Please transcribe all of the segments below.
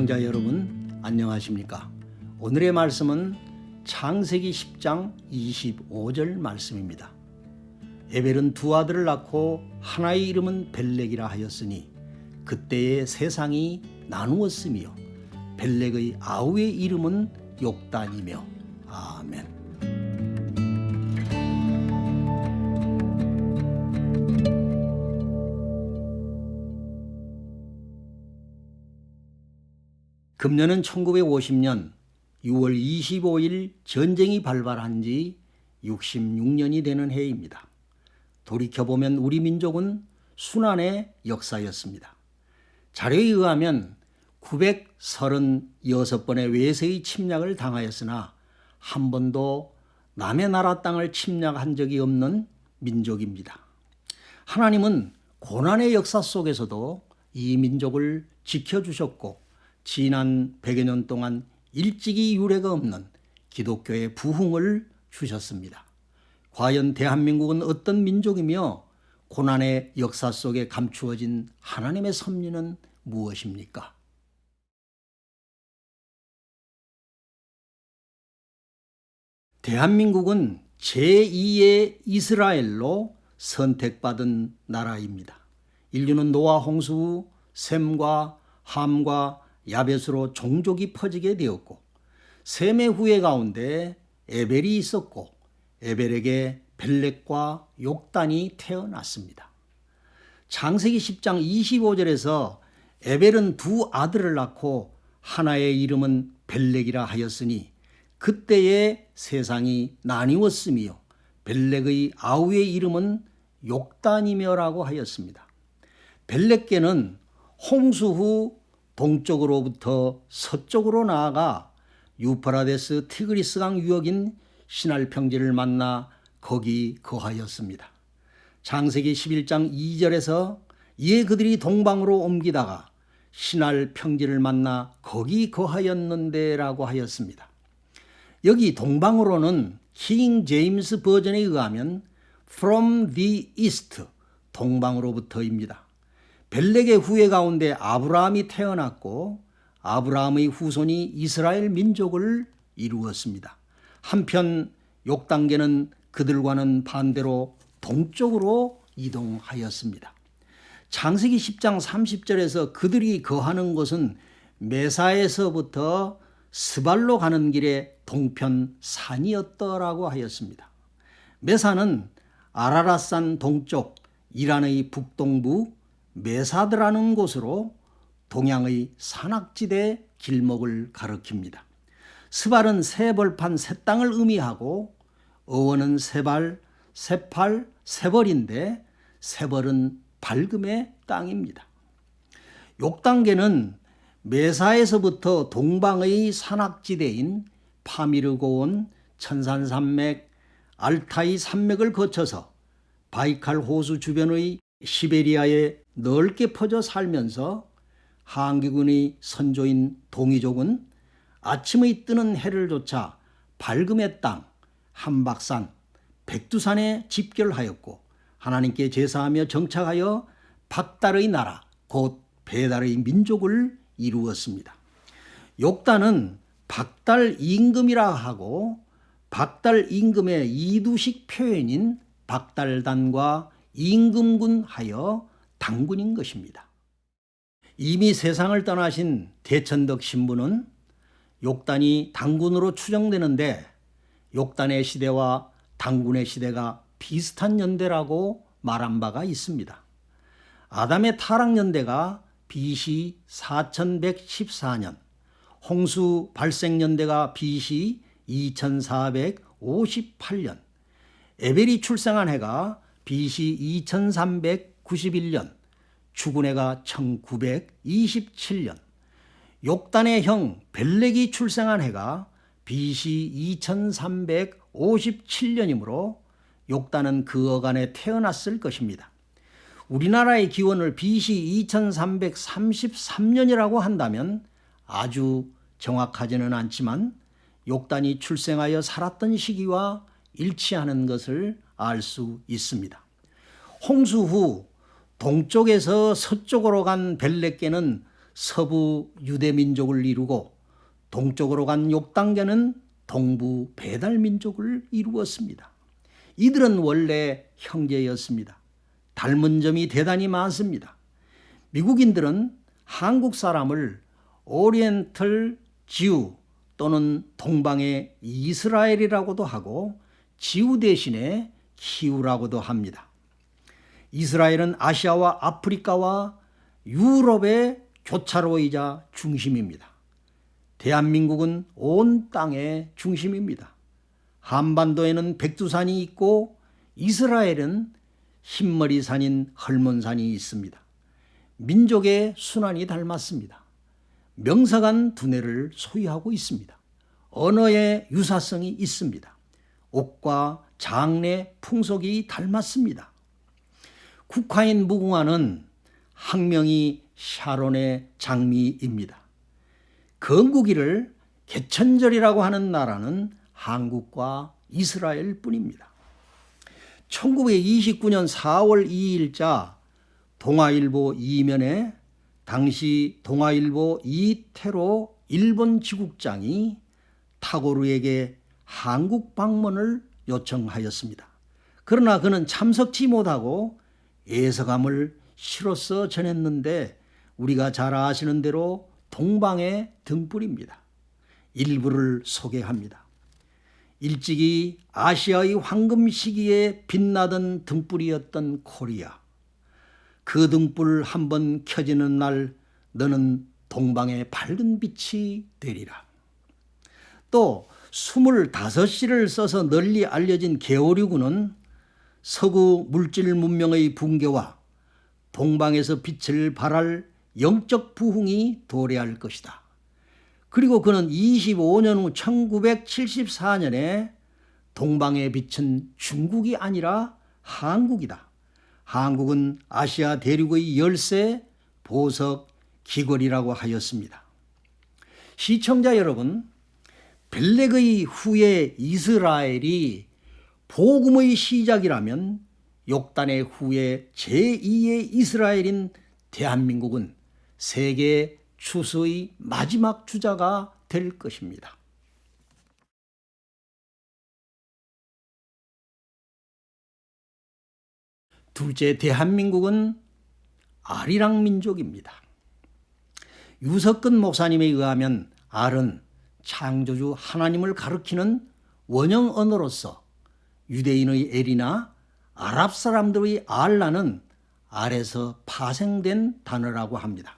애청자 여러분 안녕하십니까? 오늘의 말씀은 창세기 10장 25절 말씀입니다. 에벨은 두 아들을 낳고 하나의 이름은 벨렉이라 하였으니 그때의 세상이 나누었으며 벨렉의 아우의 이름은 욕단이며. 아멘. 금년은 1950년 6월 25일 전쟁이 발발한 지 66년이 되는 해입니다. 돌이켜보면 우리 민족은 순환의 역사였습니다. 자료에 의하면 936번의 외세의 침략을 당하였으나 한 번도 남의 나라 땅을 침략한 적이 없는 민족입니다. 하나님은 고난의 역사 속에서도 이 민족을 지켜주셨고 지난 100여 년 동안 일찍이 유례가 없는 기독교의 부흥을 주셨습니다. 과연 대한민국은 어떤 민족이며 고난의 역사 속에 감추어진 하나님의 섭리는 무엇입니까? 대한민국은 제2의 이스라엘로 선택받은 나라입니다. 인류는 노아 홍수 후 셈과 함과 야벳으로 종족이 퍼지게 되었고 셈의 후예 가운데 에벨이 있었고 에벨에게 벨렉과 욕단이 태어났습니다. 창세기 10장 25절에서 에벨은 두 아들을 낳고 하나의 이름은 벨렉이라 하였으니 그때의 세상이 나뉘었으며 벨렉의 아우의 이름은 욕단이며라고 하였습니다. 벨렉계는 홍수 후 동쪽으로부터 서쪽으로 나아가 유프라데스 티그리스강 유역인 시날 평지를 만나 거기 거하였습니다. 창세기 11장 2절에서 이에 그들이 동방으로 옮기다가 시날 평지를 만나 거기 거하였는데 라고 하였습니다. 여기 동방으로는 킹 제임스 버전에 의하면 from the east, 동방으로부터입니다. 벨렉의 후예 가운데 아브라함이 태어났고 아브라함의 후손이 이스라엘 민족을 이루었습니다. 한편 욕단계는 그들과는 반대로 동쪽으로 이동하였습니다. 창세기 10장 30절에서 그들이 거하는 곳은 메사에서부터 스발로 가는 길의 동편 산이었더라고 하였습니다. 메사는 아라랏산 동쪽, 이란의 북동부 메사드라는 곳으로 동양의 산악지대 길목을 가리킵니다. 스발은 세 벌판 세 땅을 의미하고 어원은 세발, 세팔, 세벌인데 세벌은 밝음의 땅입니다. 욕단계는 메사에서부터 동방의 산악지대인 파미르 고원, 천산산맥, 알타이 산맥을 거쳐서 바이칼 호수 주변의 시베리아에 넓게 퍼져 살면서 한기군의 선조인 동이족은 아침의 뜨는 해를 좇아 밝음의 땅, 한박산, 백두산에 집결하였고 하나님께 제사하며 정착하여 박달의 나라, 곧 배달의 민족을 이루었습니다. 욕단은 박달 임금이라 하고 박달 임금의 이두식 표현인 박달단과 임금군 하여 당군인 것입니다. 이미 세상을 떠나신 대천덕 신부는 욕단이 당군으로 추정되는데 욕단의 시대와 당군의 시대가 비슷한 연대라고 말한 바가 있습니다. 아담의 타락 연대가 BC 4114년, 홍수 발생 연대가 BC 2458년, 에벨이 출생한 해가 BC 2391년, 죽은 해가 1927년, 욕단의 형 벨렉이 출생한 해가 BC 2357년이므로 욕단은 그 어간에 태어났을 것입니다. 우리나라의 기원을 BC 2333년이라고 한다면 아주 정확하지는 않지만 욕단이 출생하여 살았던 시기와 일치하는 것을 알 수 있습니다. 홍수 후 동쪽에서 서쪽으로 간 벨렉계는 서부 유대민족을 이루고 동쪽으로 간 욕당계는 동부 배달민족을 이루었습니다. 이들은 원래 형제였습니다. 닮은 점이 대단히 많습니다. 미국인들은 한국 사람을 오리엔털 지우 또는 동방의 이스라엘이라고도 하고 지우 대신에 키우라고도 합니다. 이스라엘은 아시아와 아프리카와 유럽의 교차로이자 중심입니다. 대한민국은 온 땅의 중심입니다. 한반도에는 백두산이 있고 이스라엘은 흰머리산인 헐몬산이 있습니다. 민족의 순환이 닮았습니다. 명석한 두뇌를 소유하고 있습니다. 언어의 유사성이 있습니다. 옷과 장래 풍속이 닮았습니다. 국화인 무궁화는 학명이 샤론의 장미입니다. 건국일을 개천절이라고 하는 나라는 한국과 이스라엘 뿐입니다. 1929년 4월 2일자 동아일보 2면에 당시 동아일보 이태로 일본 지국장이 타고르에게 한국 방문을 요청하였습니다. 그러나 그는 참석치 못하고 애서감을 시로써 전했는데 우리가 잘 아시는 대로 동방의 등불입니다. 일부를 소개합니다. 일찍이 아시아의 황금 시기에 빛나던 등불이었던 코리아. 그 등불 한번 켜지는 날 너는 동방의 밝은 빛이 되리라. 또 25시를 써서 널리 알려진 게오르구는 서구 물질 문명의 붕괴와 동방에서 빛을 발할 영적 부흥이 도래할 것이다. 그리고 그는 25년 후 1974년에 동방의 빛은 중국이 아니라 한국이다. 한국은 아시아 대륙의 열쇠, 보석, 귀걸이라고 하였습니다. 시청자 여러분, 벨렉의 후예 이스라엘이 복음의 시작이라면 욕단의 후예 제2의 이스라엘인 대한민국은 세계 추수의 마지막 주자가 될 것입니다. 둘째, 대한민국은 아리랑 민족입니다. 유석근 목사님에 의하면 알은 창조주 하나님을 가리키는 원형 언어로서 유대인의 엘이나 아랍 사람들의 알라는 알에서 파생된 단어라고 합니다.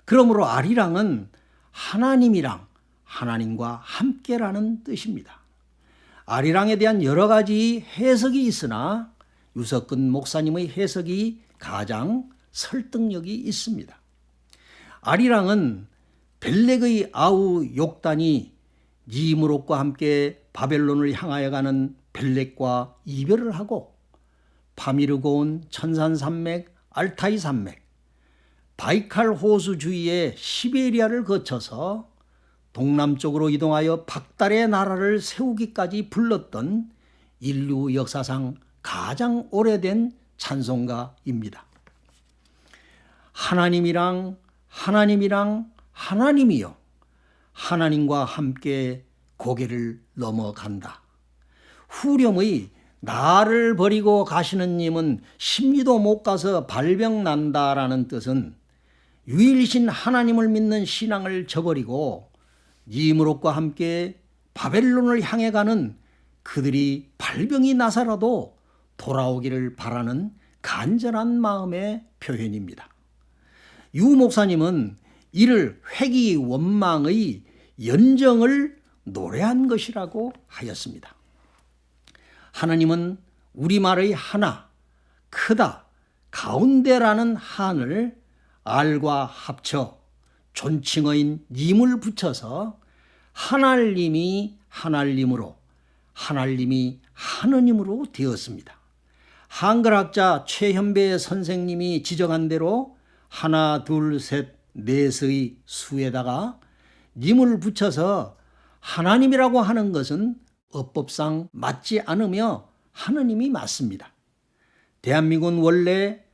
그러므로 아리랑은 하나님이랑 하나님과 함께라는 뜻입니다. 아리랑에 대한 여러 가지 해석이 있으나 유석근 목사님의 해석이 가장 설득력이 있습니다. 아리랑은 벨렉의 아우 욕단이 니므롯과 함께 바벨론을 향하여 가는 벨렉과 이별을 하고 파미르고온 천산산맥, 알타이 산맥, 바이칼 호수 주위의 시베리아를 거쳐서 동남쪽으로 이동하여 박달의 나라를 세우기까지 불렀던 인류 역사상 가장 오래된 찬송가입니다. 하나님이랑 하나님이여 하나님과 함께 고개를 넘어간다. 후렴의 나를 버리고 가시는 님은 십리도 못 가서 발병 난다라는 뜻은 유일신 하나님을 믿는 신앙을 저버리고 니므롯과 함께 바벨론을 향해 가는 그들이 발병이 나서라도 돌아오기를 바라는 간절한 마음의 표현입니다. 유 목사님은 이를 회귀 원망의 연정을 노래한 것이라고 하였습니다. 하나님은 우리말의 하나, 크다, 가운데라는 한을 알과 합쳐 존칭어인 님을 붙여서 하나님이 하나님으로 하나님이 하느님으로 되었습니다. 한글학자 최현배 선생님이 지적한 대로 하나, 둘, 셋, 넷의 수에다가 님을 붙여서 하나님이라고 하는 것은 어법상 맞지 않으며 하느님이 맞습니다. 대한민국은 원래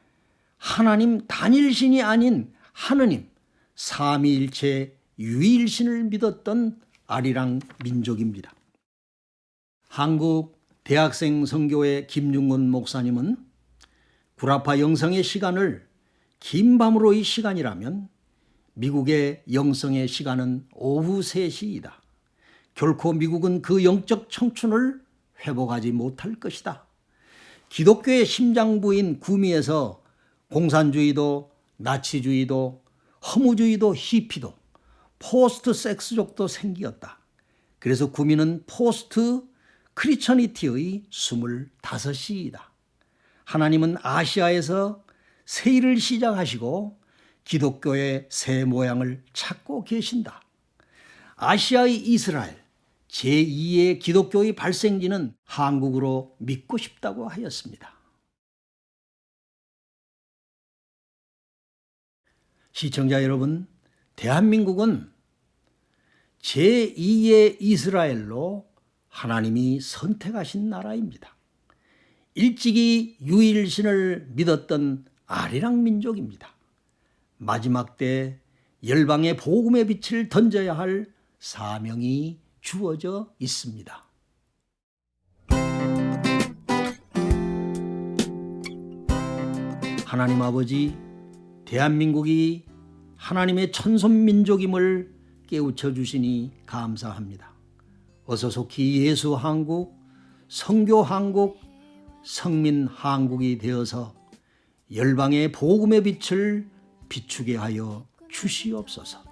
하나님 단일신이 아닌 하느님, 삼위일체 유일신을 믿었던 아리랑 민족입니다. 한국 대학생 선교회 김중건 목사님은 구라파 영성의 시간을 긴 밤으로의 시간이라면 미국의 영성의 시간은 오후 3시이다. 결코 미국은 그 영적 청춘을 회복하지 못할 것이다. 기독교의 심장부인 구미에서 공산주의도 나치주의도 허무주의도 히피도 포스트 섹스족도 생기었다. 그래서 구미는 포스트 크리스천니티의 25시이다. 하나님은 아시아에서 새 일을 시작하시고 기독교의 새 모양을 찾고 계신다. 아시아의 이스라엘, 제2의 기독교의 발생지는 한국으로 믿고 싶다고 하였습니다. 시청자 여러분, 대한민국은 제2의 이스라엘로 하나님이 선택하신 나라입니다. 일찍이 유일신을 믿었던 아리랑 민족입니다. 마지막 때 열방의 복음의 빛을 던져야 할 사명이 주어져 있습니다. 하나님 아버지, 대한민국이 하나님의 천손민족임을 깨우쳐 주시니 감사합니다. 어서 속히 예수 한국, 선교 한국, 성민 한국이 되어서 열방의 복음의 빛을 비추게 하여 주시옵소서.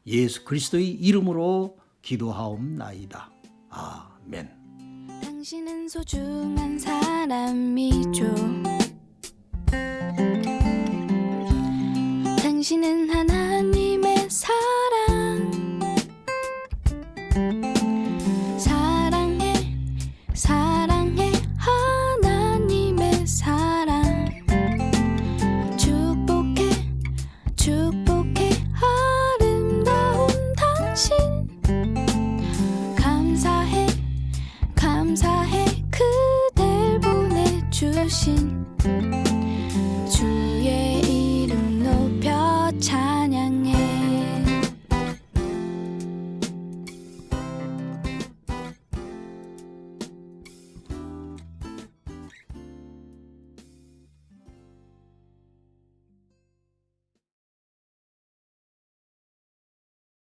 예수 그리스도의 이름으로 기도하옵나이다. 아멘. 당신은 소중한 사람이죠. 당신은 하나님의 사랑, 사랑해 하나님의 사랑. 축복해 아름다운 당신. 감사해 그댈 보내주신